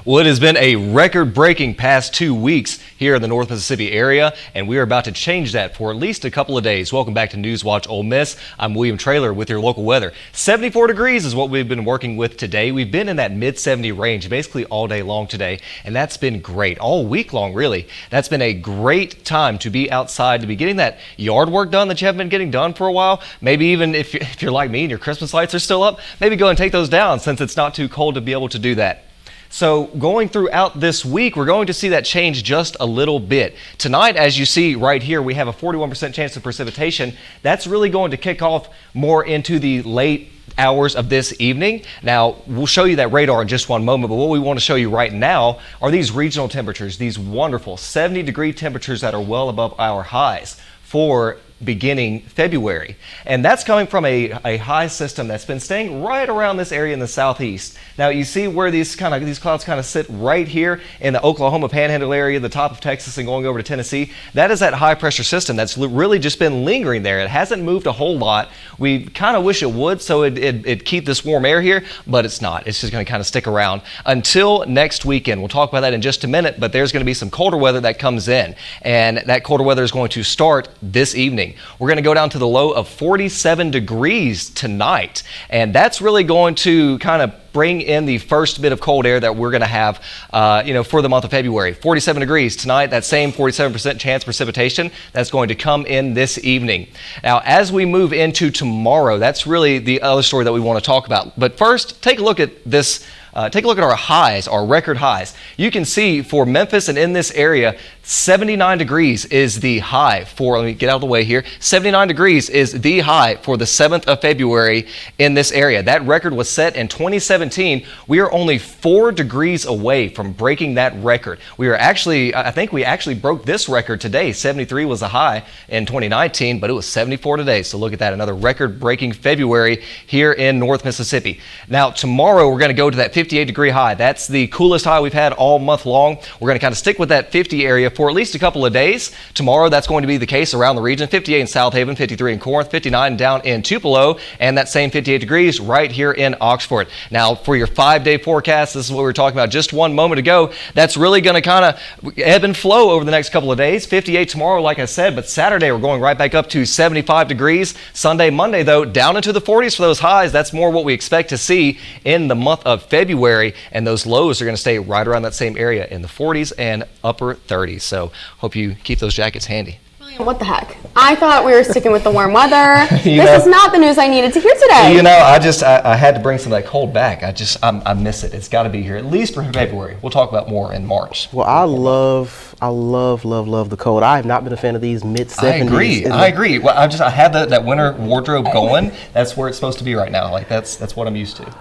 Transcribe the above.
Well, it has been a record-breaking past 2 weeks here in the North Mississippi area, and we are about to change that for at least a couple of days. Welcome back to NewsWatch Ole Miss. I'm William Traylor with your local weather. 74 degrees is what we've been working with today. We've been in that mid-70 range basically all day long today, and that's been great. All week long, really. That's been a great time to be outside, to be getting that yard work done that you haven't been getting done for a while. Maybe even if you're like me and your Christmas lights are still up, maybe go and take those down since it's not too cold to be able to do that. So going throughout this week, we're going to see that change just a little bit. Tonight, as you see right here, we have a 41% chance of precipitation. That's really going to kick off more into the late hours of this evening. Now, we'll show you that radar in just one moment, but what we want to show you right now are these regional temperatures, these wonderful 70-degree temperatures that are well above our highs for beginning February. And that's coming from a high system that's been staying right around this area in the southeast. Now you see where these clouds kind of sit right here in the Oklahoma Panhandle area, the top of Texas and going over to Tennessee. That is that high pressure system that's really just been lingering there. It hasn't moved a whole lot. We kind of wish it would, so it'd keep this warm air here, but it's not. It's just going to kind of stick around until next weekend. We'll talk about that in just a minute, but there's going to be some colder weather that comes in, and that colder weather is going to start this evening. We're going to go down to the low of 47 degrees tonight, and that's really going to kind of bring in the first bit of cold air that we're going to have for the month of February. 47 degrees tonight, that same 47% chance precipitation that's going to come in this evening. Now, as we move into tomorrow, that's really the other story that we want to talk about. But first, take a look at this. Take a look at our highs, our record highs. You can see for Memphis and in this area, 79 degrees is the high for, let me get out of the way here, 79 degrees is the high for the 7th of February in this area. That record was set in 2017. We are only 4 degrees away from breaking that record. We are actually, I think we actually broke this record today. 73 was the high in 2019, but it was 74 today. So look at that, another record-breaking February here in North Mississippi. Now, tomorrow we're going to go to that 58-degree high. That's the coolest high we've had all month long. We're going to kind of stick with that 50 area for at least a couple of days. Tomorrow, that's going to be the case around the region. 58 in South Haven, 53 in Corinth, 59 down in Tupelo, and that same 58 degrees right here in Oxford. Now, for your 5-day forecast, this is what we were talking about just one moment ago. That's really going to kind of ebb and flow over the next couple of days. 58 tomorrow, like I said, but Saturday we're going right back up to 75 degrees. Sunday, Monday, though, down into the 40s for those highs. That's more what we expect to see in the month of February, and those lows are going to stay right around that same area in the 40s and upper 30s. So hope you keep those jackets handy. What the heck? I thought we were sticking with the warm weather. This is not the news I needed to hear today. You know, I had to bring some of that cold back. I miss it. It's got to be here, at least for February. We'll talk about more in March. Well, I love the cold. I have not been a fan of these mid-70s. I agree. Well, I had that winter wardrobe going. That's where it's supposed to be right now. Like that's what I'm used to.